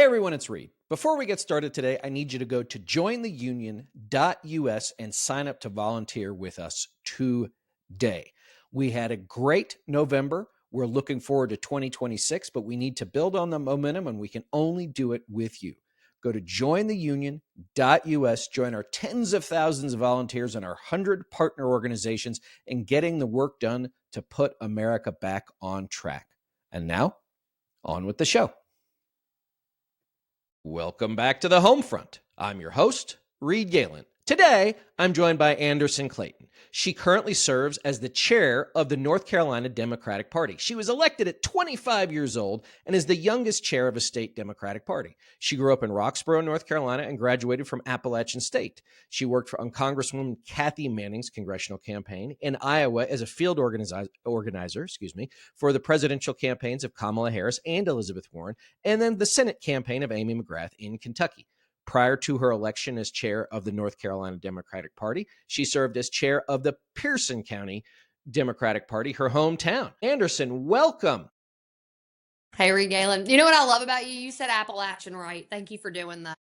Hey everyone, it's Reed. Before we get started today, I need you to go to jointheunion.us and sign up to volunteer with us today. We had a great November. We're looking forward to 2026, but we need to build on the momentum, and we can only do it with you. Go to jointheunion.us, join our tens of thousands of volunteers and our 100 partner organizations in getting the work done to put America back on track. And now, on with the show. Welcome back to the home front. I'm your host, Reed Galen. Today, I'm joined by Anderson Clayton. She currently serves as the chair of the North Carolina Democratic Party. She was elected at 25 years old and is the youngest chair of a state Democratic Party. She grew up in Roxborough, North Carolina, and graduated from Appalachian State. She worked on Congresswoman Kathy Manning's congressional campaign in Iowa as a field organizer, for the presidential campaigns of Kamala Harris and Elizabeth Warren, and then the Senate campaign of Amy McGrath in Kentucky. Prior to her election as chair of the North Carolina Democratic Party, she served as chair of the Pearson County Democratic Party, her hometown. Anderson, welcome. Hey, Reed Galen. You know what I love about you? You said Appalachian right. Thank you for doing that.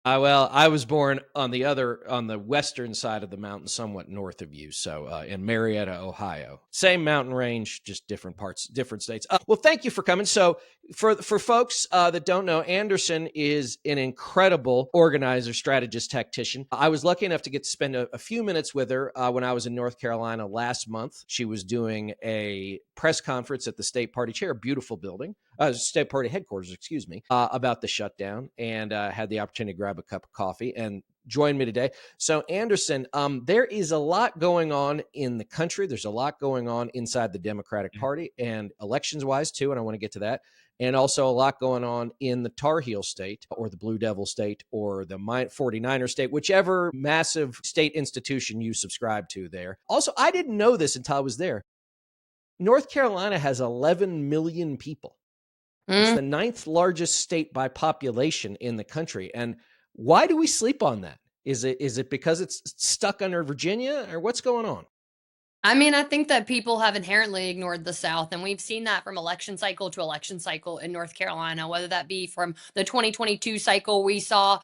Well, I was born on the western side of the mountain, somewhat north of you, so in Marietta, Ohio. Same mountain range, just different parts, different states. Well, thank you for coming. So for folks that don't know, Anderson is an incredible organizer, strategist, tactician. I was lucky enough to get to spend a few minutes with her when I was in North Carolina last month. She was doing a press conference at the state party chair, beautiful building. State party headquarters, about the shutdown, and had the opportunity to grab a cup of coffee and join me today. So Anderson, there is a lot going on in the country. There's a lot going on inside the Democratic Party and elections wise too. And I want to get to that. And also a lot going on in the Tar Heel state or the Blue Devil state or the 49er state, whichever massive state institution you subscribe to there. Also, I didn't know this until I was there. North Carolina has 11 million people. It's the 9th largest state by population in the country. And why do we sleep on that? Is it because it's stuck under Virginia, or what's going on? I mean, I think that people have inherently ignored the South, and we've seen that from election cycle to election cycle in North Carolina, whether that be from the 2022 cycle. We saw,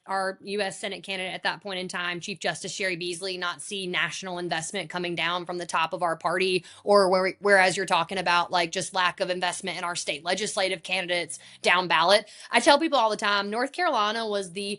our U.S. Senate candidate at that point in time, Chief Justice Sherry Beasley, not see national investment coming down from the top of our party, or whereas you're talking about like just lack of investment in our state legislative candidates down ballot. I tell people all the time, North Carolina is the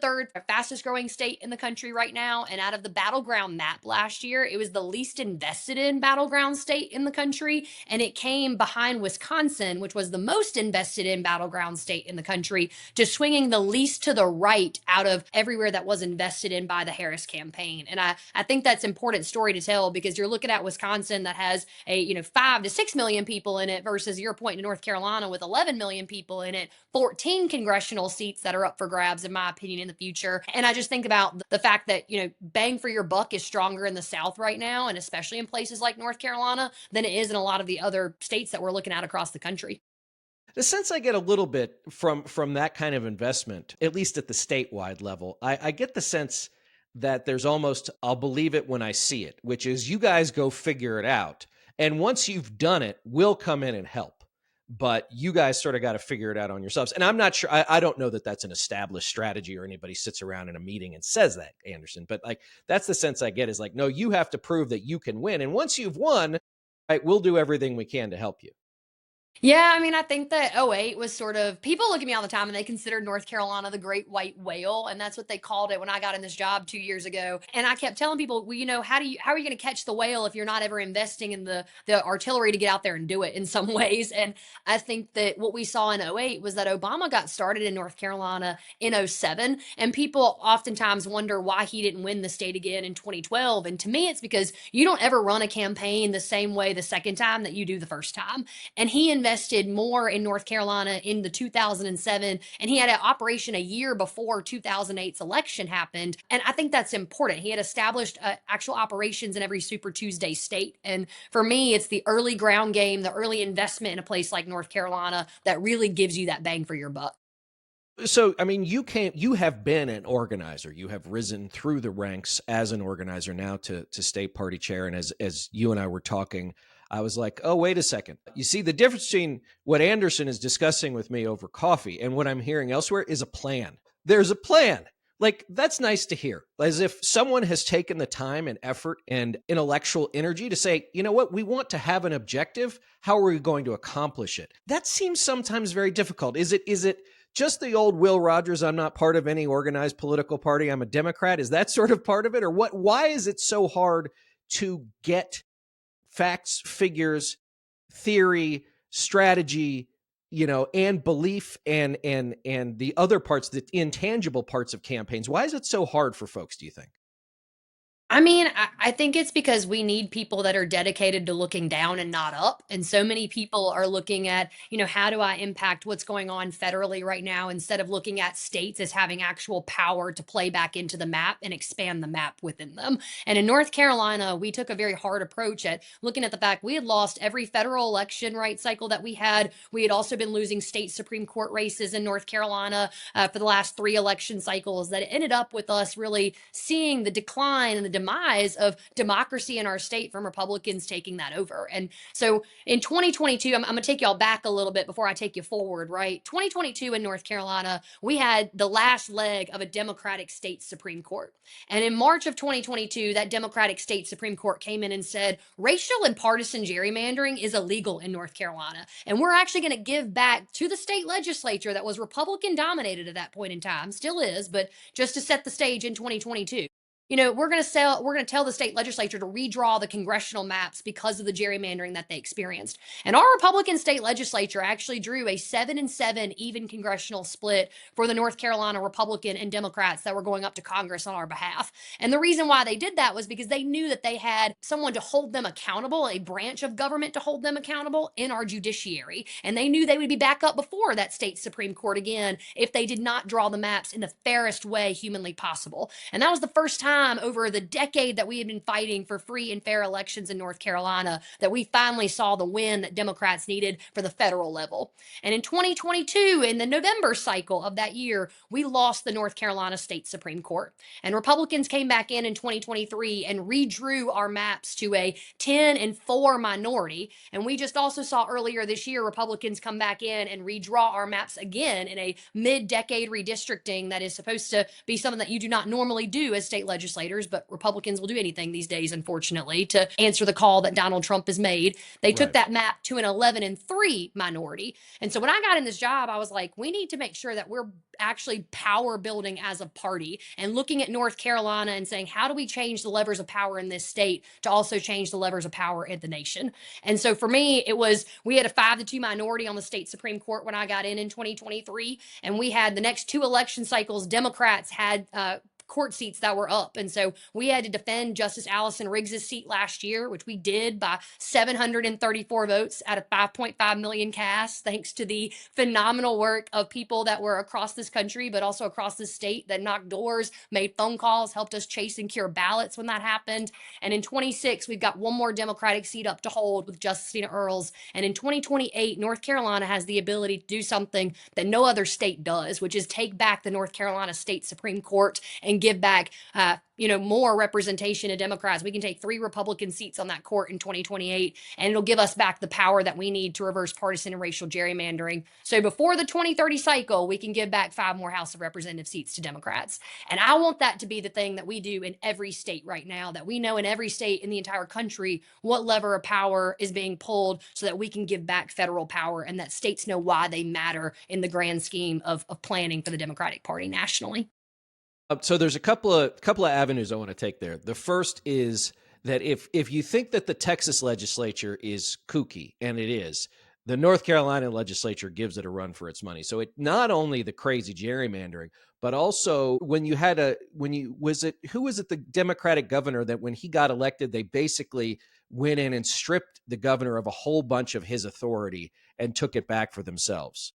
third fastest growing state in the country right now, and out of the battleground map last year, it was the least invested in battleground state in the country, and it came behind Wisconsin, which was the most invested in battleground state in the country, to swinging the least to the right out of everywhere that was invested in by the Harris campaign. And I think that's an important story to tell, because you're looking at Wisconsin that has 5 to 6 million people in it versus your point in North Carolina with 11 million people in it, 14 congressional seats that are up for grabs, in my opinion, in the future. And I just think about the fact that, bang for your buck is stronger in the South right now, and especially in places like North Carolina, than it is in a lot of the other states that we're looking at across the country. The sense I get a little bit from that kind of investment, at least at the statewide level, I get the sense that there's almost, I'll believe it when I see it, which is you guys go figure it out. And once you've done it, we'll come in and help. But you guys sort of got to figure it out on yourselves. And I'm not sure, I don't know that that's an established strategy or anybody sits around in a meeting and says that, Anderson. But like, that's the sense I get, is like, no, you have to prove that you can win. And once you've won, right, we'll do everything we can to help you. Yeah, I mean, I think that '08 was sort of, people look at me all the time and they considered North Carolina the great white whale. And that's what they called it when I got in this job 2 years ago. And I kept telling people, well, how are you going to catch the whale if you're not ever investing in the artillery to get out there and do it in some ways? And I think that what we saw in '08 was that Obama got started in North Carolina in '07. And people oftentimes wonder why he didn't win the state again in 2012. And to me, it's because you don't ever run a campaign the same way the second time that you do the first time. And he invested more in North Carolina in the 2007, and he had an operation a year before 2008's election happened. And I think that's important. He had established actual operations in every Super Tuesday state. And for me, it's the early ground game, the early investment in a place like North Carolina that really gives you that bang for your buck. So, I mean, you have been an organizer. You have risen through the ranks as an organizer now to state party chair. And as you and I were talking, I was like, oh, wait a second. You see, the difference between what Anderson is discussing with me over coffee and what I'm hearing elsewhere is a plan. There's a plan. Like, that's nice to hear. As if someone has taken the time and effort and intellectual energy to say, you know what, we want to have an objective. How are we going to accomplish it? That seems sometimes very difficult. Is it just the old Will Rogers, I'm not part of any organized political party, I'm a Democrat? Is that sort of part of it? Or what? Why is it so hard to get facts, figures, theory, strategy, and belief and the other parts, the intangible parts of campaigns? Why is it so hard for folks, do you think? I mean, I think it's because we need people that are dedicated to looking down and not up. And so many people are looking at, how do I impact what's going on federally right now instead of looking at states as having actual power to play back into the map and expand the map within them. And in North Carolina, we took a very hard approach at looking at the fact we had lost every federal election cycle that we had. We had also been losing state Supreme Court races in North Carolina for the last 3 election cycles, that it ended up with us really seeing the decline and the demise of democracy in our state from Republicans taking that over. And so in 2022, I'm going to take y'all back a little bit before I take you forward, right? 2022 in North Carolina, we had the last leg of a Democratic state Supreme Court. And in March of 2022, that Democratic state Supreme Court came in and said racial and partisan gerrymandering is illegal in North Carolina. And we're actually going to give back to the state legislature that was Republican dominated at that point in time, still is, but just to set the stage in 2022. We're going to tell the state legislature to redraw the congressional maps because of the gerrymandering that they experienced. And our Republican state legislature actually drew a 7-7 even congressional split for the North Carolina Republican and Democrats that were going up to Congress on our behalf. And the reason why they did that was because they knew that they had someone to hold them accountable, a branch of government to hold them accountable in our judiciary. And they knew they would be back up before that state Supreme Court again if they did not draw the maps in the fairest way humanly possible. And that was the first time over the decade that we had been fighting for free and fair elections in North Carolina that we finally saw the win that Democrats needed for the federal level. And in 2022, in the November cycle of that year, we lost the North Carolina State Supreme Court. And Republicans came back in 2023 and redrew our maps to a 10-4 minority. And we just also saw earlier this year Republicans come back in and redraw our maps again in a mid-decade redistricting that is supposed to be something that you do not normally do as state legislators, but Republicans will do anything these days, unfortunately, to answer the call that Donald Trump has made. They took Right. that map to an 11-3 minority. And so when I got in this job, I was like, we need to make sure that we're actually power building as a party and looking at North Carolina and saying, how do we change the levers of power in this state to also change the levers of power in the nation? And so for me, we had a 5-2 minority on the state Supreme Court when I got in 2023. And we had the next 2 election cycles, Democrats had court seats that were up. And so we had to defend Justice Allison Riggs' seat last year, which we did by 734 votes out of 5.5 million cast, thanks to the phenomenal work of people that were across this country, but also across the state that knocked doors, made phone calls, helped us chase and cure ballots when that happened. And in 26, we've got one more Democratic seat up to hold with Justice Tina Earls. And in 2028, North Carolina has the ability to do something that no other state does, which is take back the North Carolina State Supreme Court and give back more representation to Democrats. We can take 3 Republican seats on that court in 2028, and it'll give us back the power that we need to reverse partisan and racial gerrymandering. So before the 2030 cycle, we can give back 5 more House of Representative seats to Democrats. And I want that to be the thing that we do in every state right now, that we know in every state in the entire country what lever of power is being pulled so that we can give back federal power and that states know why they matter in the grand scheme of planning for the Democratic Party nationally. So there's a couple of avenues I want to take there. The first is that if you think that the Texas legislature is kooky, and it is, the North Carolina legislature gives it a run for its money. So it not only the crazy gerrymandering, but also who was it the Democratic governor that when he got elected, they basically went in and stripped the governor of a whole bunch of his authority and took it back for themselves.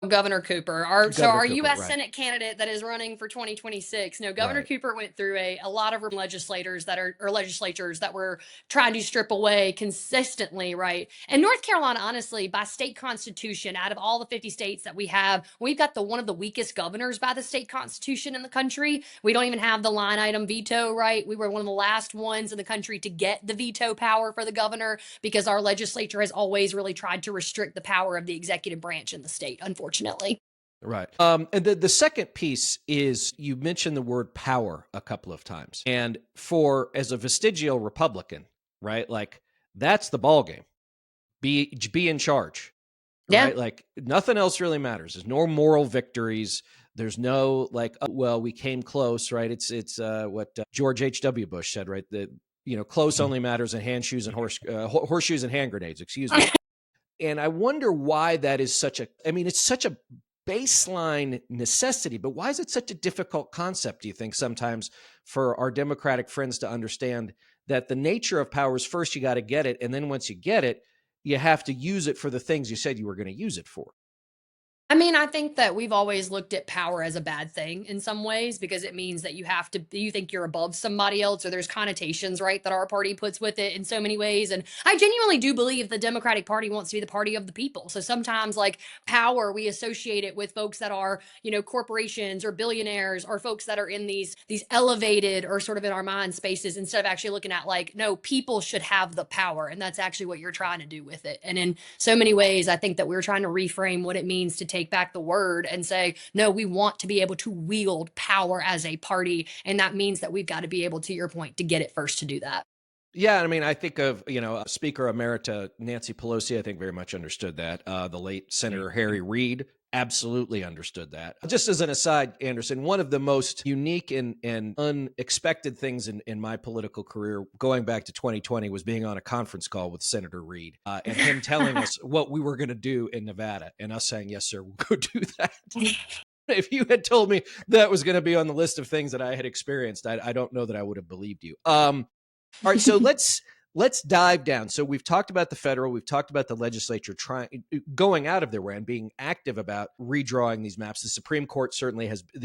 Governor Cooper. Our Cooper, U.S. right? Senate candidate that is running for 2026. No, Governor Right. Cooper went through a lot of legislators that are or legislatures that were trying to strip away consistently, right? And North Carolina, honestly, by state constitution, out of all the 50 states that we have, we've got the one of the weakest governors by the state constitution in the country. We don't even have the line item veto, right? We were one of the last ones in the country to get the veto power for the governor because our legislature has always really tried to restrict the power of the executive branch in the state, unfortunately. Right. And the second piece is you mentioned the word power a couple of times. And for as a vestigial Republican, right? Like that's the ball game. Be in charge. Yeah. Right? Like nothing else really matters. There's no moral victories. There's no like, oh, well, we came close, right? It's what George H.W. Bush said, right? That close only matters in horseshoes and hand grenades. Excuse me. And I wonder why that is such a. I mean, it's such a baseline necessity, but why is it such a difficult concept? Do you think sometimes for our Democratic friends to understand that the nature of power is first you got to get it, and then once you get it, you have to use it for the things you said you were going to use it for. I mean, I think that we've always looked at power as a bad thing in some ways because it means that you think you're above somebody else, or there's connotations, right, that our party puts with it in so many ways. And I genuinely do believe the Democratic Party wants to be the party of the people. So sometimes, like power, we associate it with folks that are, corporations or billionaires or folks that are in these elevated or sort of in our mind spaces instead of actually looking at like, no, people should have the power. And that's actually what you're trying to do with it. And in so many ways, I think that we're trying to reframe what it means to take back the word and say, no, we want to be able to wield power as a party. And that means that we've got to be able, to your point, to get it first to do that. Yeah, I mean, I think of Speaker Emerita Nancy Pelosi. I think very much understood that. The late Senator Harry Reid absolutely understood that. Just as an aside, Anderson, one of the most unique and unexpected things in my political career, going back to 2020, was being on a conference call with Senator Reid and him telling us what we were going to do in Nevada, and us saying, "Yes, sir, we'll go do that." If you had told me that was going to be on the list of things that I had experienced, I don't know that I would have believed you. All right, so let's dive down. So we've talked about the federal, we've talked about the legislature going out of their way and being active about redrawing these maps. The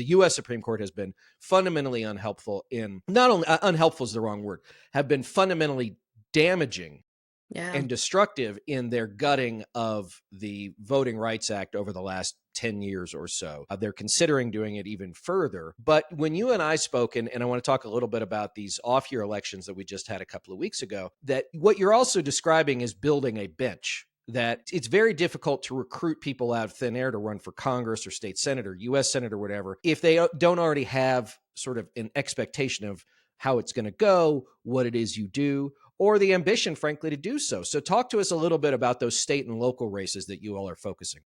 U.S. Supreme Court has been fundamentally unhelpful not only unhelpful is the wrong word, have been fundamentally damaging Yeah. and destructive in their gutting of the Voting Rights Act over the last 10 years or so. They're considering doing it even further. But when you and I spoke, and I want to talk a little bit about these off-year elections that we just had a couple of weeks ago, that what you're also describing is building a bench, that it's very difficult to recruit people out of thin air to run for Congress or state senator, U.S. senator, whatever, if they don't already have sort of an expectation of how it's going to go, what it is you do, or the ambition, frankly, to do so. So talk to us a little bit about those state and local races that you all are focusing.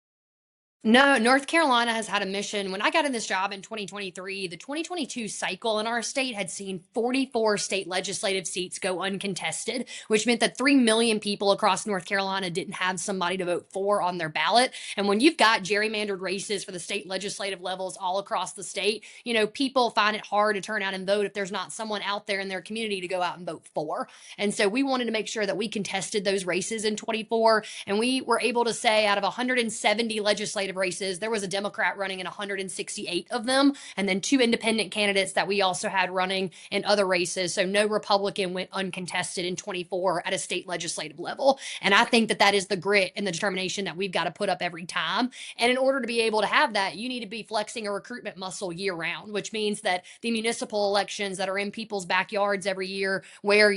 No, North Carolina has had a mission. When I got in this job in 2023, the 2022 cycle in our state had seen 44 state legislative seats go uncontested, which meant that 3 million people across North Carolina didn't have somebody to vote for on their ballot. And when you've got gerrymandered races for the state legislative levels all across the state, people find it hard to turn out and vote if there's not someone out there in their community to go out and vote for. And so we wanted to make sure that we contested those races in 24. And we were able to say out of 170 legislative races, there was a Democrat running in 168 of them, and then 2 independent candidates that we also had running in other races. So no Republican went uncontested in 24 at a state legislative level. And I think that that is the grit and the determination that we've got to put up every time. And in order to be able to have that, you need to be flexing a recruitment muscle year round, which means that the municipal elections that are in people's backyards every year, where,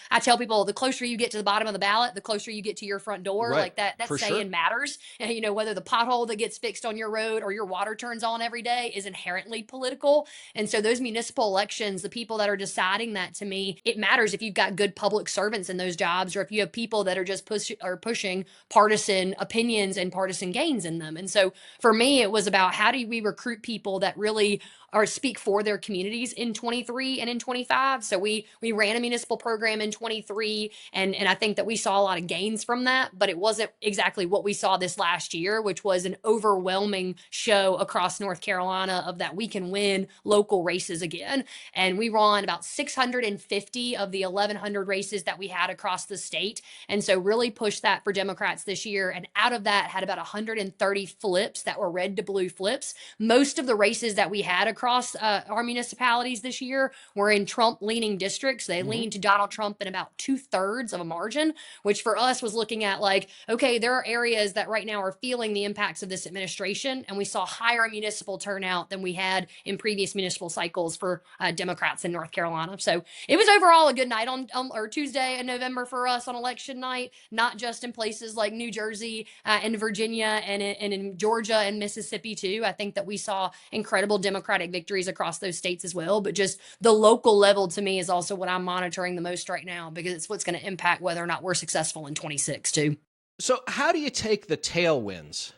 I tell people the closer you get to the bottom of the ballot, the closer you get to your front door. Right. Like that For saying sure. matters. And, whether the pothole that gets fixed on your road or your water turns on every day is inherently political. And so those municipal elections, the people that are deciding that, to me, it matters if you've got good public servants in those jobs, or if you have people that are just pushing partisan opinions and partisan gains in them. And so for me, it was about how do we recruit people that really or speak for their communities in 23 and in 25. So we ran a municipal program in 23, and I think that we saw a lot of gains from that, but it wasn't exactly what we saw this last year, which was an overwhelming show across North Carolina of that we can win local races again. And we won about 650 of the 1,100 races that we had across the state. And so really pushed that for Democrats this year. And out of that, had about 130 flips that were red to blue flips. Most of the races that we had across our municipalities this year were in Trump leaning districts. They leaned to Donald Trump in about 2/3 of a margin, which for us was looking at like, okay, there are areas that right now are feeling the impacts of this administration. And we saw higher municipal turnout than we had in previous municipal cycles for Democrats in North Carolina. So it was overall a good night on or Tuesday in November for us on election night, not just in places like New Jersey and Virginia and in Georgia and Mississippi too. I think that we saw incredible Democratic victories across those states as well. But just the local level to me is also what I'm monitoring the most right now, because it's what's going to impact whether or not we're successful in 26 too. So how do you take the tailwinds,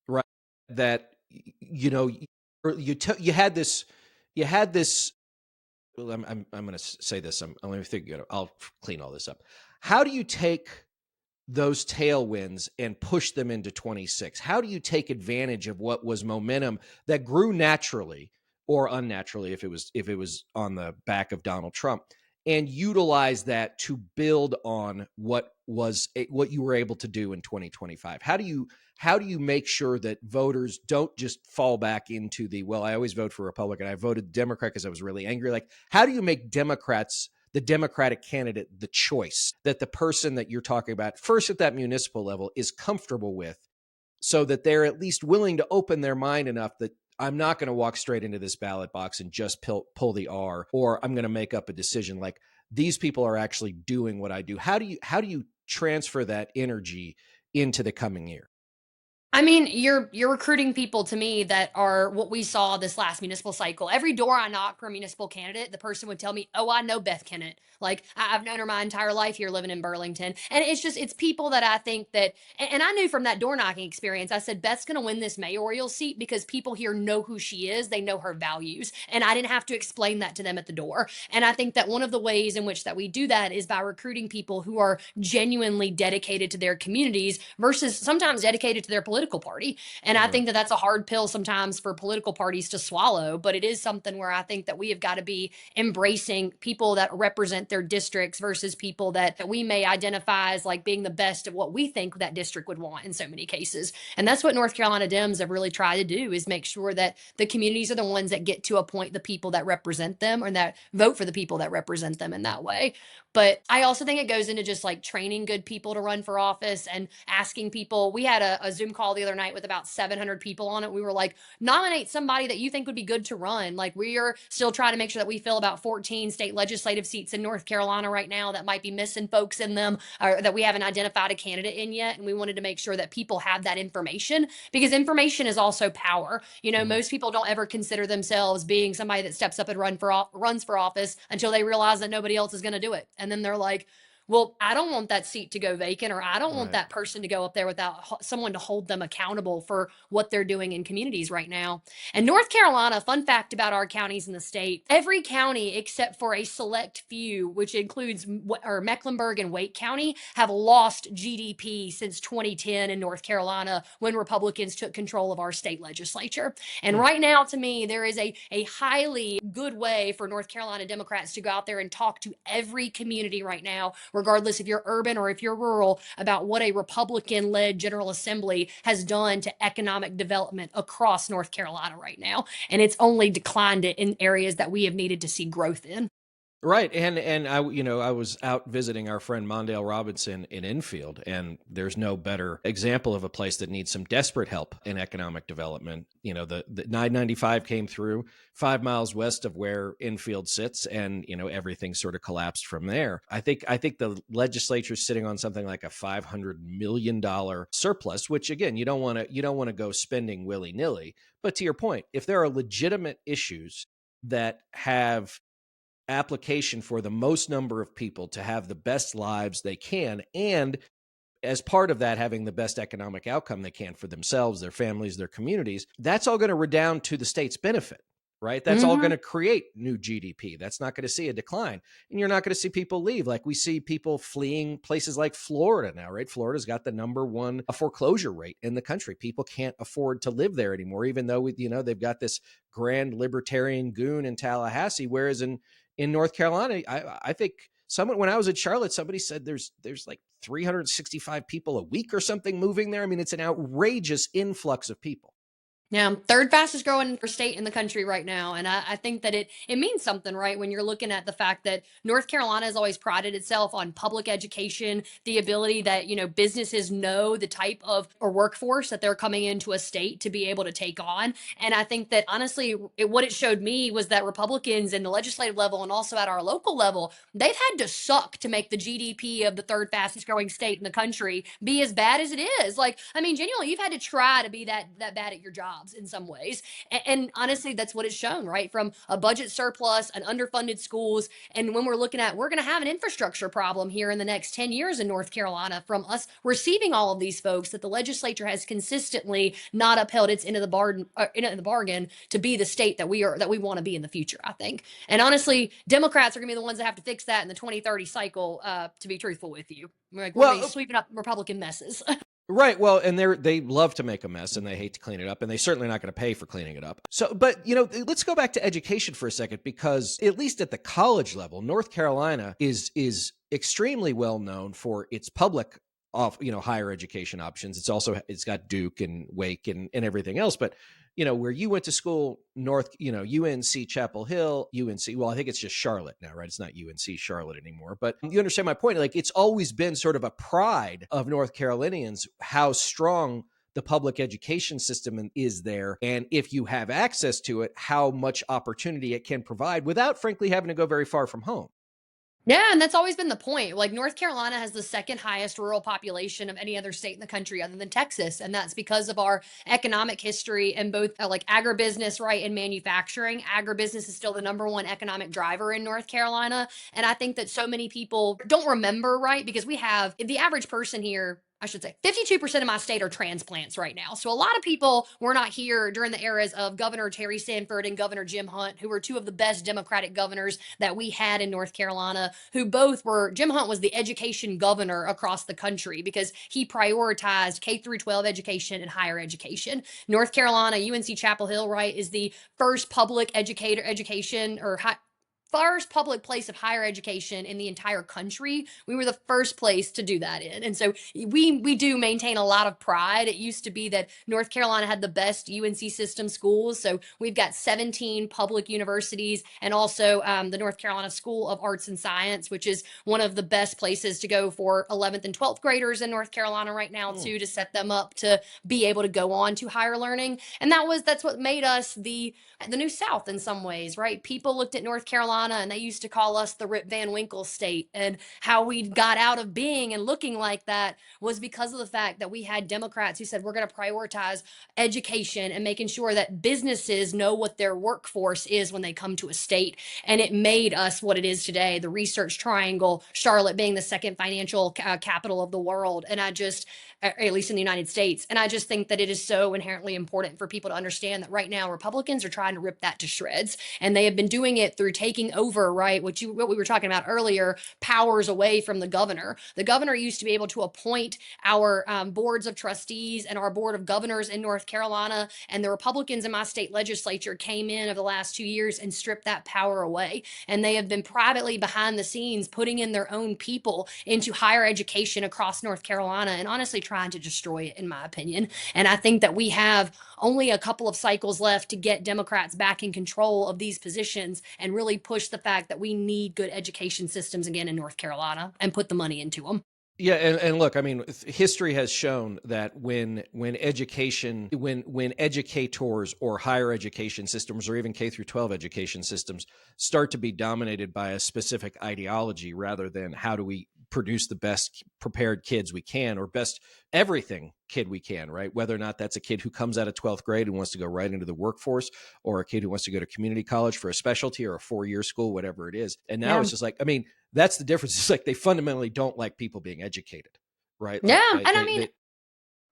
right? That you had this. Well, I'm going to say this. I'm going to think. I'll clean all this up. How do you take those tailwinds and push them into 26? How do you take advantage of what was momentum that grew naturally or unnaturally if it was on the back of Donald Trump, and utilize that to build on what you were able to do in 2025? How do you make sure that voters don't just fall back into well, I always vote for Republican, I voted Democrat because I was really angry? Like, how do you make the Democratic candidate the choice that the person that you're talking about first at that municipal level is comfortable with, so that they're at least willing to open their mind enough that I'm not going to walk straight into this ballot box and just pull the R, or I'm going to make up a decision. Like, these people are actually doing what I do. How do you transfer that energy into the coming year? I mean, you're recruiting people to me that are what we saw this last municipal cycle. Every door I knock for a municipal candidate, the person would tell me, "Oh, I know Beth Kennett. Like I've known her my entire life here, living in Burlington." And it's people that I think that, and I knew from that door knocking experience. I said Beth's going to win this mayoral seat because people here know who she is, they know her values, and I didn't have to explain that to them at the door. And I think that one of the ways in which that we do that is by recruiting people who are genuinely dedicated to their communities versus sometimes dedicated to their political party. And I think that that's a hard pill sometimes for political parties to swallow, but it is something where I think that we have got to be embracing people that represent their districts versus people that we may identify as like being the best of what we think that district would want in so many cases. And that's what North Carolina Dems have really tried to do, is make sure that the communities are the ones that get to appoint the people that represent them, or that vote for the people that represent them in that way. But I also think it goes into just like training good people to run for office and asking people. We had a Zoom call the other night with about 700 people on it. We were like, nominate somebody that you think would be good to run. Like, we are still trying to make sure that we fill about 14 state legislative seats in North Carolina right now that might be missing folks in them, or that we haven't identified a candidate in yet. And we wanted to make sure that people have that information, because information is also power. Most people don't ever consider themselves being somebody that steps up and runs for office until they realize that nobody else is going to do it. And then they're like, well, I don't want that seat to go vacant, or I don't want Right. that person to go up there without someone to hold them accountable for what they're doing in communities right now. And North Carolina, fun fact about our counties in the state, every county except for a select few, which includes Mecklenburg and Wake County, have lost GDP since 2010 in North Carolina, when Republicans took control of our state legislature. And right now, to me, there is a highly good way for North Carolina Democrats to go out there and talk to every community right now, regardless if you're urban or if you're rural, about what a Republican led General Assembly has done to economic development across North Carolina right now. And it's only declined it in areas that we have needed to see growth in. Right. And I was out visiting our friend Mondale Robinson in Enfield, and there's no better example of a place that needs some desperate help in economic development. The 995 came through 5 miles west of where Enfield sits, and everything sort of collapsed from there. I think the legislature is sitting on something like a $500 million surplus, which, again, you don't want to go spending willy-nilly. But to your point, if there are legitimate issues that have application for the most number of people to have the best lives they can, and as part of that, having the best economic outcome they can for themselves, their families, their communities, that's all going to redound to the state's benefit. right? That's all going Hmm. to create new GDP. That's not going to see a decline. And you're not going to see people leave. Like we see people fleeing places like Florida now, right? Florida's got the number one foreclosure rate in the country. People can't afford to live there anymore, even though, they've got this grand libertarian goon in Tallahassee. Whereas in North Carolina, I think when I was in Charlotte, somebody said there's like 365 people a week or something moving there. I mean, it's an outrageous influx of people. Yeah, third fastest growing state in the country right now. And I think that it means something, right? When you're looking at the fact that North Carolina has always prided itself on public education, the ability that, businesses know the type of or workforce that they're coming into a state to be able to take on. And I think that honestly, what it showed me was that Republicans in the legislative level and also at our local level, they've had to suck to make the GDP of the third fastest growing state in the country be as bad as it is. Like, I mean, genuinely, you've had to try to be that bad at your jobs in some ways. And honestly, that's what it's shown, right? From a budget surplus and underfunded schools. And when we're going to have an infrastructure problem here in the next 10 years in North Carolina from us receiving all of these folks that the legislature has consistently not upheld its end of the bargain to be the state that we want to be in the future, I think. And honestly, Democrats are going to be the ones that have to fix that in the 2030 cycle, to be truthful with you. We're going to be Well, sweeping up Republican messes. right. Well, and they love to make a mess and they hate to clean it up, and they certainly not going to pay for cleaning it up. So, but let's go back to education for a second, because at least at the college level, North Carolina is extremely well known for its public higher education options. It's got Duke and Wake and everything else, but where you went to school, UNC Chapel Hill, UNC, well, I think it's just Charlotte now, right? It's not UNC Charlotte anymore, but you understand my point. Like, it's always been sort of a pride of North Carolinians how strong the public education system is there. And if you have access to it, how much opportunity it can provide without, frankly, having to go very far from home. Yeah, and that's always been the point. Like North Carolina has the second highest rural population of any other state in the country other than Texas, and that's because of our economic history and both like agribusiness, right, and manufacturing. Agribusiness is still the number one economic driver in North Carolina, and I think that so many people don't remember, right, because we have the average person here, I should say 52% of my state are transplants right now. So a lot of people were not here during the eras of Governor Terry Sanford and Governor Jim Hunt, who were two of the best Democratic governors that we had in North Carolina, who both were, Jim Hunt was the education governor across the country because he prioritized K through 12 education and higher education. North Carolina, UNC Chapel Hill, right, is the first public education or first public place of higher education in the entire country. We were the first place to do that in. And so we do maintain a lot of pride. It used to be that North Carolina had the best UNC system schools. So we've got 17 public universities and also the North Carolina School of Arts and Science, which is one of the best places to go for 11th and 12th graders in North Carolina right now, Hmm. too, to set them up to be able to go on to higher learning. And that's what made us the new South in some ways, right? People looked at North Carolina and they used to call us the Rip Van Winkle state. And how we got out of being and looking like that was because of the fact that we had Democrats who said we're going to prioritize education and making sure that businesses know what their workforce is when they come to a state. And it made us what it is today, the Research Triangle, Charlotte being the second financial capital of the world. And at least in the United States. And I just think that it is so inherently important for people to understand that right now Republicans are trying to rip that to shreds. And they have been doing it through taking over, right? What we were talking about earlier, powers away from the governor. The governor used to be able to appoint our boards of trustees and our board of governors in North Carolina. And the Republicans in my state legislature came in over the last 2 years and stripped that power away. And they have been privately behind the scenes putting in their own people into higher education across North Carolina and honestly trying to destroy it, in my opinion. And I think that we have only a couple of cycles left to get Democrats back in control of these positions and really push the fact that we need good education systems again in North Carolina and put the money into them. Yeah, and look, I mean, history has shown that when educators or higher education systems or even K through 12 education systems start to be dominated by a specific ideology rather than how do we produce the best prepared kids we can or best everything kid we can, right? Whether or not that's a kid who comes out of 12th grade and wants to go right into the workforce or a kid who wants to go to community college for a specialty or a 4-year school, whatever it is. And now Yeah. it's just like, I mean, that's the difference. It's like they fundamentally don't like people being educated, right? Like Yeah. And I mean,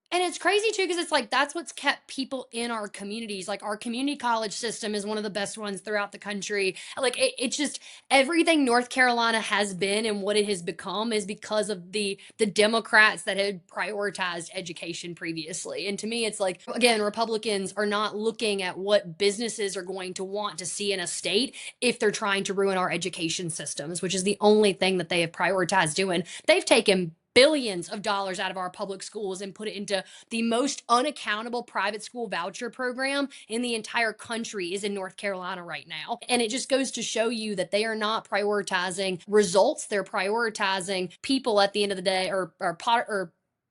And it's crazy too, because it's like that's what's kept people in our communities. Like our community college system is one of the best ones throughout the country. Like it's just everything North Carolina has been and what it has become is because of the Democrats that had prioritized education previously. And to me, it's like again, Republicans are not looking at what businesses are going to want to see in a state if they're trying to ruin our education systems, which is the only thing that they have prioritized doing. They've taken billions of dollars out of our public schools and put it into the most unaccountable private school voucher program in the entire country is in North Carolina right now. And it just goes to show you that they are not prioritizing results. They're prioritizing people at the end of the day or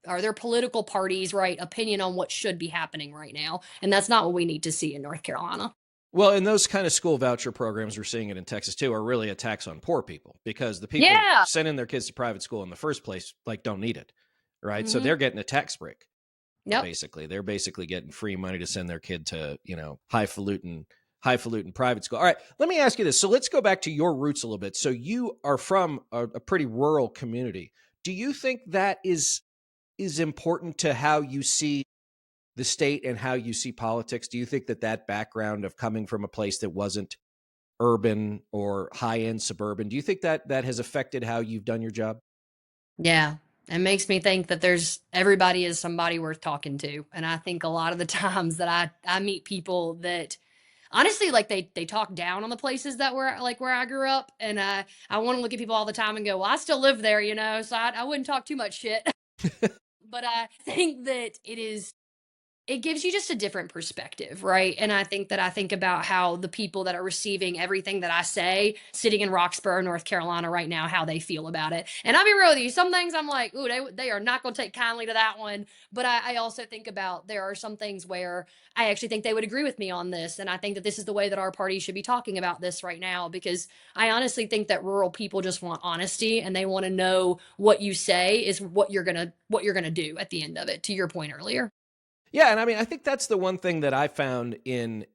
their political parties, right, opinion on what should be happening right now. And that's not what we need to see in North Carolina. Well, and those kind of school voucher programs, we're seeing it in Texas too, are really a tax on poor people because the people Yeah. sending their kids to private school in the first place, like, don't need it, right? So Mm-hmm. they're getting a tax break. Yep. Basically, they're basically getting free money to send their kid to, highfalutin private school. All right, let me ask you this. So let's go back to your roots a little bit. So you are from a pretty rural community. Do you think that is important to how you see the state and how you see politics? Do you think that background of coming from a place that wasn't urban or high end suburban, do you think that has affected how you've done your job? Yeah. It makes me think that there's everybody is somebody worth talking to. And I think a lot of the times that I meet people that honestly like they talk down on the places that were like where I grew up. And I want to look at people all the time and go, well, I still live there, so I wouldn't talk too much shit. But I think that it gives you just a different perspective, right? And I think about how the people that are receiving everything that I say sitting in Roxborough, North Carolina right now, how they feel about it. And I'll be real with you, some things I'm like, ooh, they are not going to take kindly to that one. But I also think about there are some things where I actually think they would agree with me on this. And I think that this is the way that our party should be talking about this right now, because I honestly think that rural people just want honesty and they want to know what you say is what you're gonna do at the end of it, to your point earlier. Yeah, and I mean, I think that's the one thing that I found in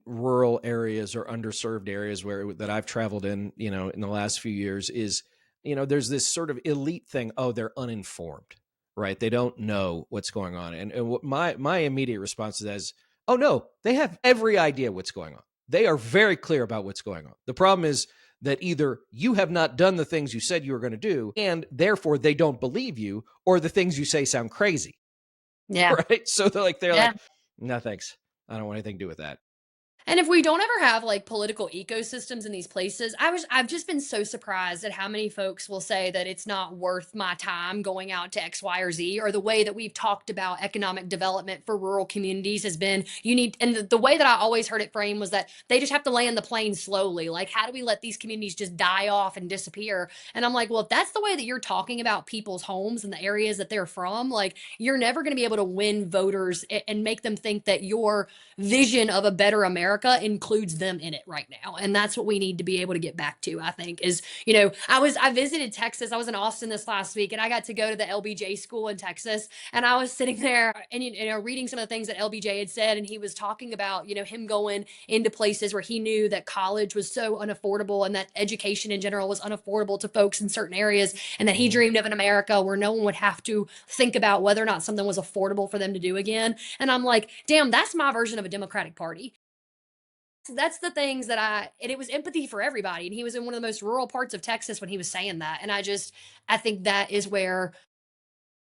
rural areas or underserved areas where that I've traveled in, in the last few years is, there's this sort of elite thing. Oh, they're uninformed, right? They don't know what's going on. And what my immediate response to that is, oh no, they have every idea what's going on. They are very clear about what's going on. The problem is that either you have not done the things you said you were going to do, and therefore they don't believe you, or the things you say sound crazy. Yeah. Right? So they're like, Yeah. no, thanks. I don't want anything to do with that. And if we don't ever have like political ecosystems in these places, I've just been so surprised at how many folks will say that it's not worth my time going out to X, Y, or Z, or the way that we've talked about economic development for rural communities has been you need and the way that I always heard it framed was that they just have to land the plane slowly. Like, how do we let these communities just die off and disappear? And I'm like, well, if that's the way that you're talking about people's homes and the areas that they're from, like you're never going to be able to win voters and make them think that you're vision of a better America includes them in it right now. And that's what we need to be able to get back to, I think, is, I visited Texas. I was in Austin this last week and I got to go to the LBJ school in Texas. And I was sitting there and, reading some of the things that LBJ had said. And he was talking about, him going into places where he knew that college was so unaffordable and that education in general was unaffordable to folks in certain areas. And that he Mhm. dreamed of an America where no one would have to think about whether or not something was affordable for them to do again. And I'm like, damn, that's my version of a Democratic Party. So that's the things and it was empathy for everybody. And he was in one of the most rural parts of Texas when he was saying that. And I think that is where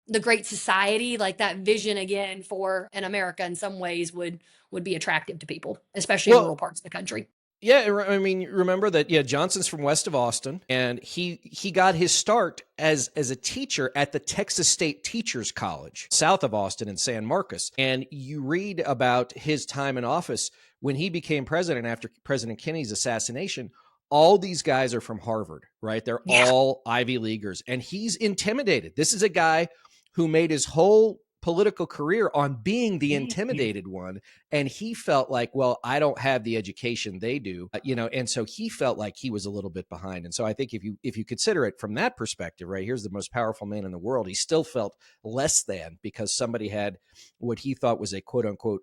the great society, like that vision again for an America in some ways would be attractive to people, especially in rural Well, parts of the country. yeah, I mean, remember that? Yeah, Johnson's from west of Austin, and he got his start as a teacher at the Texas State Teachers College, south of Austin in San Marcos. And you read about his time in office when he became president after President Kennedy's assassination. All these guys are from Harvard, right? They're Yeah. all Ivy Leaguers, and he's intimidated. This is a guy who made his whole political career on being the intimidated one, and he felt like, well, I don't have the education they do, and so he felt like he was a little bit behind. And so I think if you consider it from that perspective, right, here's the most powerful man in the world, he still felt less than because somebody had what he thought was a quote unquote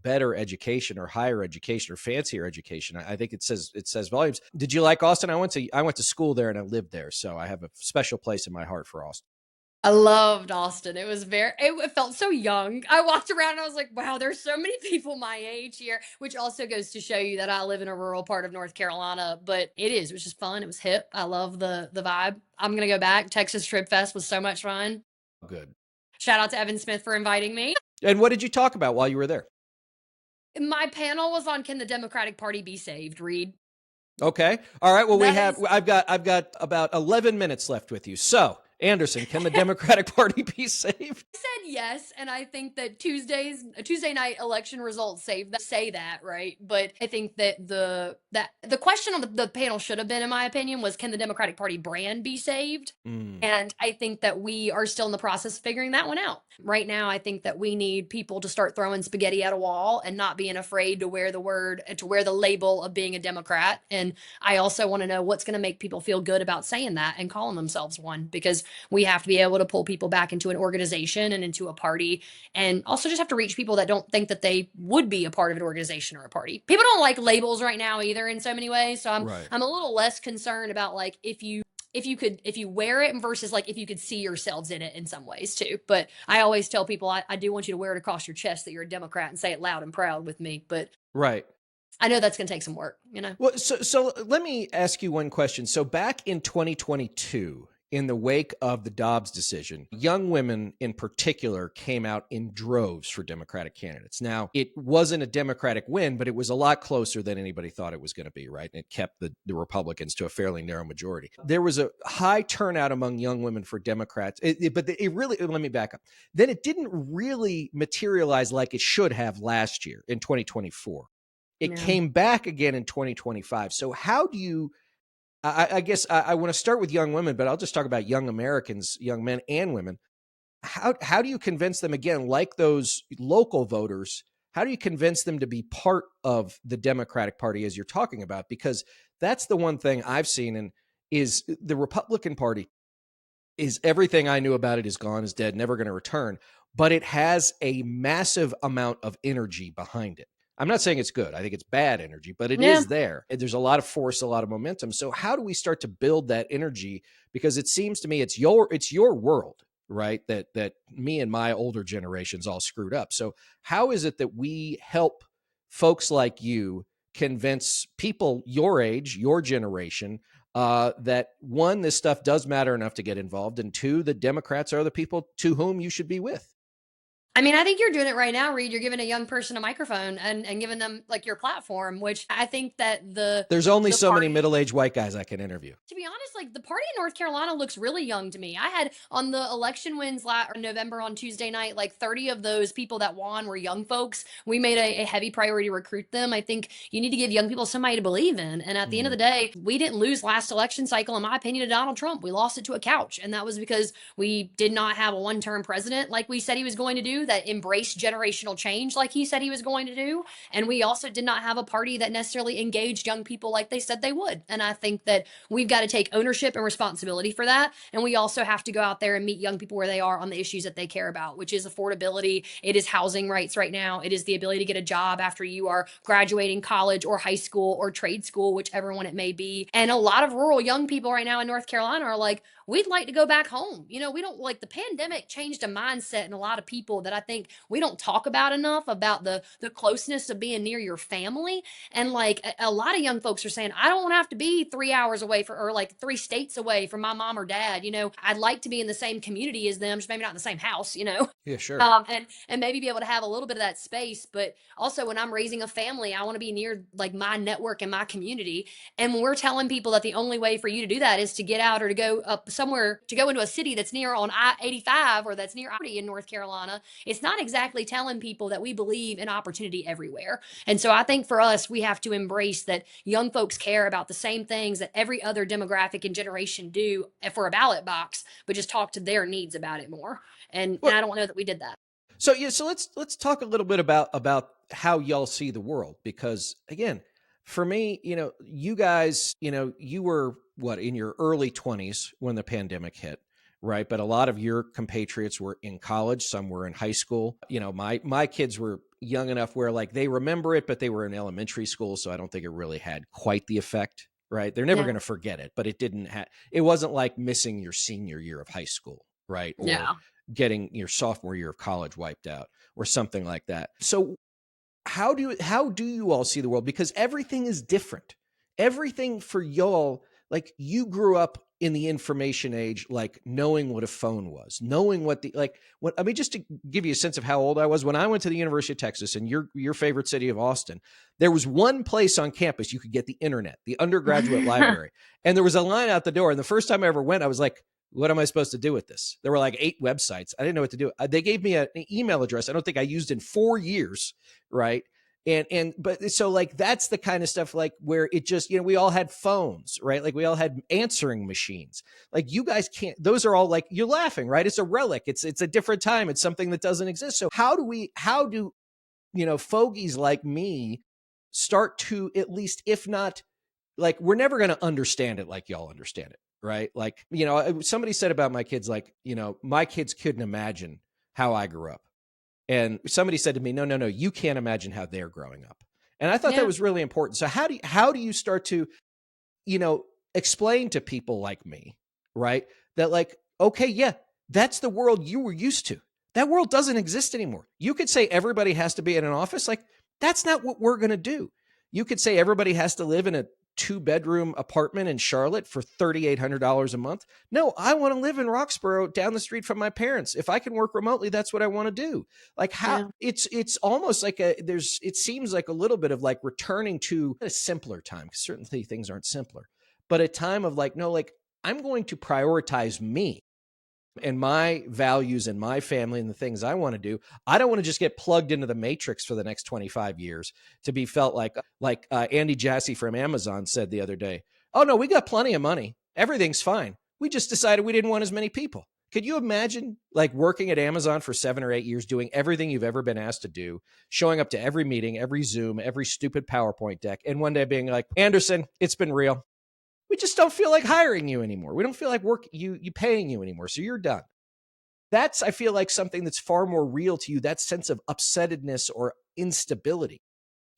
better education or higher education or fancier education. I think it says volumes. Did you like Austin? I went to school there and I lived there, so I have a special place in my heart for Austin. I loved Austin. It felt so young. I walked around and I was like, wow, there's so many people my age here, which also goes to show you that I live in a rural part of North Carolina, but it was just fun. It was hip. I love the vibe. I'm going to go back. Texas Trib Fest was so much fun. Good. Shout out to Evan Smith for inviting me. And what did you talk about while you were there? My panel was on Can the Democratic Party Be Saved, Reed. Okay. All right. Well, That is I've got about 11 minutes left with you. So, Anderson, can the Democratic Party be saved? said yes, and I think that Tuesday night election results say that, right? But I think that the question on the panel should have been, in my opinion, was can the Democratic Party brand be saved? Mm, And I think that we are still in the process of figuring that one out. Right now, I think that we need people to start throwing spaghetti at a wall and not being afraid to wear the label of being a Democrat. And I also want to know what's going to make people feel good about saying that and calling themselves one, because we have to be able to pull people back into an organization and into a party, and also just have to reach people that don't think that they would be a part of an organization or a party. People don't like labels right now either in so many ways. So right. I'm a little less concerned about like if you wear it versus like if you could see yourselves in it in some ways too. But I always tell people I do want you to wear it across your chest that you're a Democrat and say it loud and proud with me. But Right. I know that's going to take some work, you know? Well, so let me ask you one question. So back in 2022, in the wake of the Dobbs decision, young women in particular came out in droves for Democratic candidates. Now, it wasn't a Democratic win, but it was a lot closer than anybody thought it was going to be, right? And it kept the Republicans to a fairly narrow majority. There was a high turnout among young women for Democrats, but it really, let me back up. Then it didn't really materialize like it should have last year in 2024. It Yeah. came back again in 2025. So how do you, I guess I want to start with young women, but I'll just talk about young Americans, young men and women. How do you convince them again, like those local voters, how do you convince them to be part of the Democratic Party as you're talking about? Because that's the one thing I've seen, and is the Republican Party is everything I knew about it is gone, is dead, never going to return, but it has a massive amount of energy behind it. I'm not saying it's good. I think it's bad energy, but it Yeah. is there. There's a lot of force, a lot of momentum. So how do we start to build that energy? Because it seems to me it's your world, right? That me and my older generations all screwed up. So how is it that we help folks like you convince people your age, your generation, that one, this stuff does matter enough to get involved, and two, the Democrats are the people to whom you should be with? I mean, I think you're doing it right now, Reed. You're giving a young person a microphone and giving them like your platform, which I think that There's only the so many party, middle-aged white guys I can interview. to be honest, like the party in North Carolina looks really young to me. I had on the election wins November on Tuesday night, like 30 of those people that won were young folks. We made a heavy priority to recruit them. I think you need to give young people somebody to believe in. And at the end of Mm, the day, we didn't lose last election cycle, in my opinion, to Donald Trump. We lost it to a couch. And that was because we did not have a one term president like we said he was going to do, that embraced generational change like he said he was going to do. And we also did not have a party that necessarily engaged young people like they said they would. And I think that we've got to take ownership and responsibility for that. And we also have to go out there and meet young people where they are on the issues that they care about, which is affordability. It is housing rights right now. It is the ability to get a job after you are graduating college or high school or trade school, whichever one it may be. And a lot of rural young people right now in North Carolina are like, we'd like to go back home. You know, we don't like the pandemic changed a mindset in a lot of people that I think we don't talk about enough, about the closeness of being near your family. And like a lot of young folks are saying, I don't want to have to be 3 hours away or like 3 states away from my mom or dad. You know, I'd like to be in the same community as them, just maybe not in the same house, you know. yeah, sure. And maybe be able to have a little bit of that space. But also when I'm raising a family, I want to be near like my network and my community. And when we're telling people that the only way for you to do that is to get out or to go up somewhere, to go into a city that's near on I-85 or that's near in North Carolina, it's not exactly telling people that we believe in opportunity everywhere. And so I think for us, we have to embrace that young folks care about the same things that every other demographic and generation do for a ballot box, but just talk to their needs about it more. And Well, I don't know that we did that. so yeah, so let's talk a little bit about how y'all see the world, because again, for me, you guys, you were what, in your early 20s when the pandemic hit, right? But a lot of your compatriots were in college, some were in high school. My kids were young enough where like they remember it, but they were in elementary school, so I don't think it really had quite the effect, right? They're never Yeah. going to forget it, but it wasn't like missing your senior year of high school. right? Or Yeah. getting your sophomore year of college wiped out or something like that. So how do you all see the world? Because everything is different. Everything for y'all, like you grew up in the information age, like knowing what a phone was, knowing what the like what I mean, just to give you a sense of how old I was, when I went to the University of Texas in your favorite city of Austin, there was one place on campus you could get the internet, the undergraduate library. And there was a line out the door. And the first time I ever went, I was like, what am I supposed to do with this? There were like 8 websites. I didn't know what to do. They gave me an email address I don't think I used in 4 years, right? But so like that's the kind of stuff like where it just, we all had phones, right? Like we all had answering machines. Like you guys can't, those are all like, you're laughing, right? It's a relic. It's a different time. It's something that doesn't exist. So how do fogies like me start to, at least, if not, like, we're never going to understand it like y'all understand it, right? Like, somebody said about my kids, like, my kids couldn't imagine how I grew up. And somebody said to me, no, no, no, you can't imagine how they're growing up. And I thought that Yeah. was really important. So how do you start to, explain to people like me, right? That, like, okay, yeah, that's the world you were used to. That world doesn't exist anymore. You could say everybody has to be in an office. Like, that's not what we're going to do. You could say everybody has to live in a 2-bedroom apartment in Charlotte for $3,800 a month. No, I want to live in Roxborough down the street from my parents. If I can work remotely, that's what I want to do. Like, how Yeah. it's almost like it seems like a little bit of like returning to a simpler time, because certainly things aren't simpler, but a time of like, no, like, I'm going to prioritize me and my values and my family and the things I want to do. I don't want to just get plugged into the matrix for the next 25 years to be felt like Andy Jassy from Amazon said the other day. Oh no, we got plenty of money. Everything's fine. We just decided we didn't want as many people. Could you imagine like working at Amazon for 7 or 8 years, doing everything you've ever been asked to do, showing up to every meeting, every Zoom, every stupid PowerPoint deck, and one day being like, Anderson, it's been real. We just don't feel like hiring you anymore. We don't feel like you paying you anymore. So you're done. That's, I feel like, something that's far more real to you. That sense of upsettedness or instability.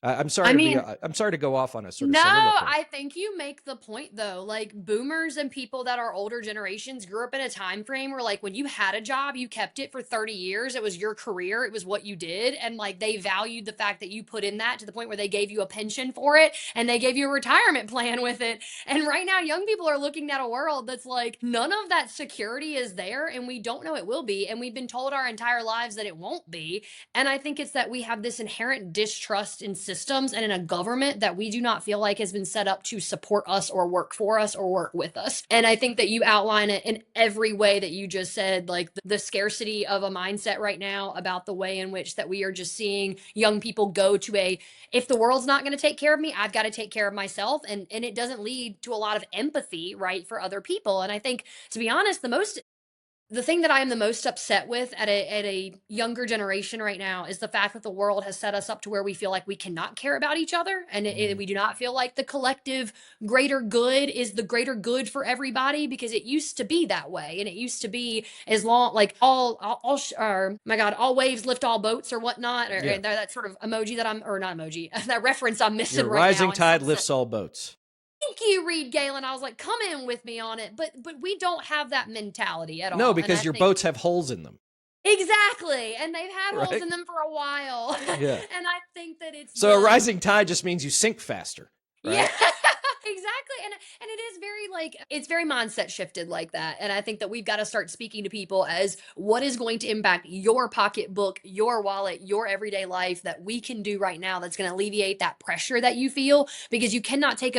I'm I sorry to be. mean, I'm sorry to go off on a sort of no, soliloquy. I think you make the point though. Like boomers and people that are older generations grew up in a time frame where like when you had a job, you kept it for 30 years. It was your career, it was what you did, and like they valued the fact that you put in that to the point where they gave you a pension for it and they gave you a retirement plan with it. And right now young people are looking at a world that's like none of that security is there and we don't know it will be and we've been told our entire lives that it won't be. And I think it's that we have this inherent distrust in systems and in a government that we do not feel like has been set up to support us or work for us or work with us. And I think that you outline it in every way that you just said, like the scarcity of a mindset right now about the way in which that we are just seeing young people go to if the world's not going to take care of me, I've got to take care of myself. And it doesn't lead to a lot of empathy, right, for other people. And I think, to be honest, the thing that I am the most upset with at a younger generation right now is the fact that the world has set us up to where we feel like we cannot care about each other, and we do not feel like the collective greater good is the greater good for everybody, because it used to be that way, and it used to be as long like or my God, all waves lift all boats or whatnot, or Yeah, that sort of emoji that I'm or not emoji that reference I'm missing your right now rising in some tide sense. lifts all boats. Thank you, Reed Galen. I was like, come in with me on it, but we don't have that mentality at No, all, and because I your think boats have holes in them, exactly, and they've had holes right? in them for a while, Yeah. and I think that it's So a the rising tide just means you sink faster, yeah, right? exactly. And it is very like it's very mindset shifted like that. And I think that we've got to start speaking to people as what is going to impact your pocketbook, your wallet, your everyday life that we can do right now that's going to alleviate that pressure that you feel, because you cannot take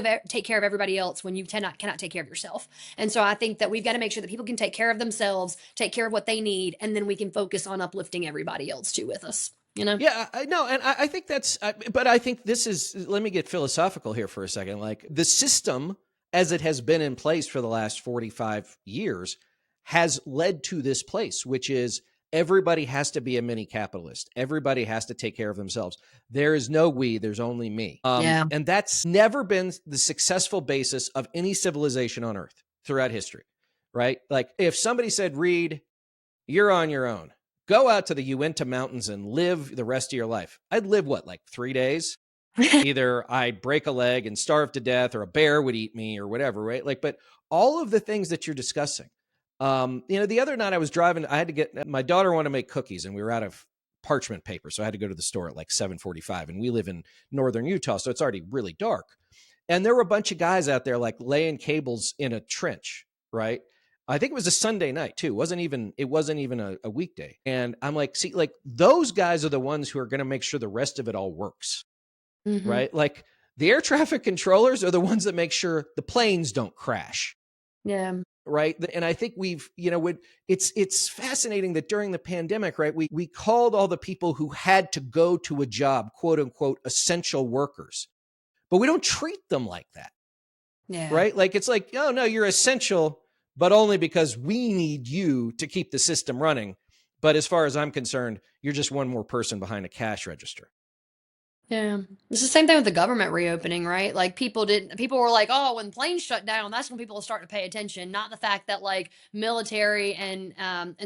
care of everybody else when you cannot take care of yourself. And so I think that we've got to make sure that people can take care of themselves, take care of what they need, and then we can focus on uplifting everybody else too with us, you know? Yeah, I know, and I think that's. But I think this is. Let me get philosophical here for a second. Like the system, as it has been in place for the last 45 years, has led to this place, which is everybody has to be a mini capitalist. Everybody has to take care of themselves. There is no we. There's only me. Yeah. And that's never been the successful basis of any civilization on Earth throughout history, right? Like if somebody said, "Reed, you're on your own. Go out to the Uinta Mountains and live the rest of your life." I'd live what, like 3 days? Either I'd break a leg and starve to death, or a bear would eat me, or whatever, right? Like, but all of the things that you're discussing, The other night I was driving, I had to get, my daughter wanted to make cookies and we were out of parchment paper. So I had to go to the store at like 7:45, and we live in northern Utah. So it's already really dark. And there were a bunch of guys out there like laying cables in a trench, right? I think it was a Sunday night too. It wasn't even a weekday. And I'm like, see, like those guys are the ones who are going to make sure the rest of it all works, right? Like the air traffic controllers are the ones that make sure the planes don't crash. Yeah. Right. And I think it's fascinating that during the pandemic, right, we called all the people who had to go to a job, quote unquote, essential workers, but we don't treat them like that. Yeah. Right. Like it's like, oh, no, you're essential, but only because we need you to keep the system running. But as far as I'm concerned, you're just one more person behind a cash register. Yeah. It's the same thing with the government reopening, right? Like people were like, oh, when planes shut down, that's when people will start to pay attention. Not the fact that like military and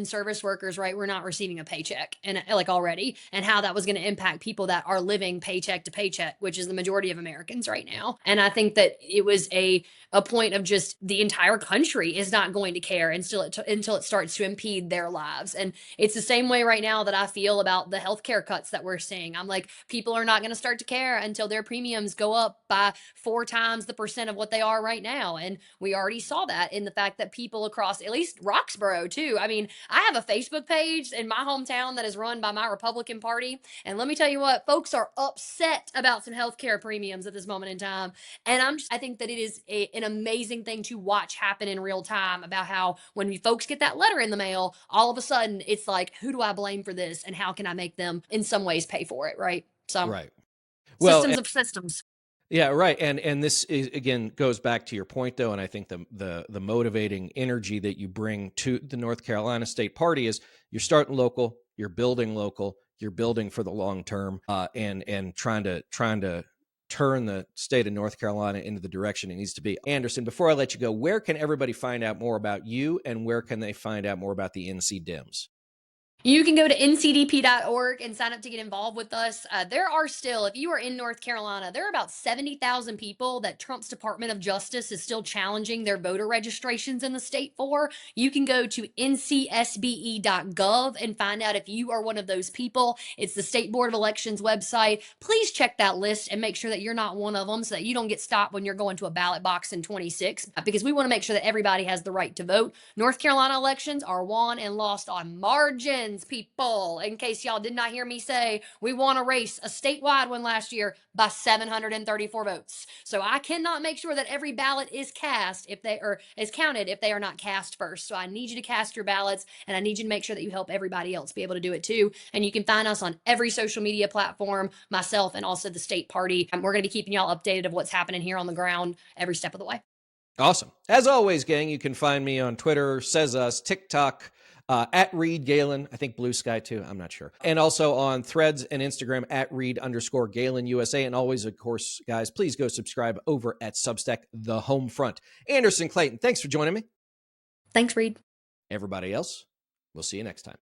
service workers, right, we're not receiving a paycheck and like already, and how that was going to impact people that are living paycheck to paycheck, which is the majority of Americans right now. And I think that it was a point of just the entire country is not going to care until it starts to impede their lives. And it's the same way right now that I feel about the healthcare cuts that we're seeing. I'm like, people are not going to start to care until their premiums go up by 4 times the percent of what they are right now. And we already saw that in the fact that people across at least Roxborough too. I mean, I have a Facebook page in my hometown that is run by my Republican Party. And let me tell you what, folks are upset about some healthcare premiums at this moment in time. And I think that it is an amazing thing to watch happen in real time about how when folks get that letter in the mail, all of a sudden it's like, who do I blame for this? And how can I make them in some ways pay for it? Right. So Right. Well, systems of systems. yeah, right. And this is, again, goes back to your point though, and I think the motivating energy that you bring to the North Carolina State Party is you're starting local, you're building local, you're building for the long term, and trying to turn the state of North Carolina into the direction it needs to be. Anderson, before I let you go, where can everybody find out more about you, and where can they find out more about the NC Dems? You can go to ncdp.org and sign up to get involved with us. There are still, if you are in North Carolina, there are about 70,000 people that Trump's Department of Justice is still challenging their voter registrations in the state for. You can go to ncsbe.gov and find out if you are one of those people. It's the State Board of Elections website. Please check that list and make sure that you're not one of them so that you don't get stopped when you're going to a ballot box in 26, because we want to make sure that everybody has the right to vote. North Carolina elections are won and lost on margin, people. In case y'all did not hear me say, we won a race, a statewide one last year by 734 votes. So I cannot make sure that every ballot is cast if they are is counted if they are not cast first. So I need you to cast your ballots, and I need you to make sure that you help everybody else be able to do it too. And you can find us on every social media platform, myself and also the state party. We're going to be keeping y'all updated of what's happening here on the ground every step of the way. Awesome. As always, gang, you can find me on Twitter, Says Us, TikTok, at Reed Galen, I think Blue Sky too, I'm not sure. And also on Threads and Instagram at Reed_Galen USA. And always, of course, guys, please go subscribe over at Substack, The Home Front. Anderson, Clayton, thanks for joining me. Thanks, Reed. Everybody else, we'll see you next time.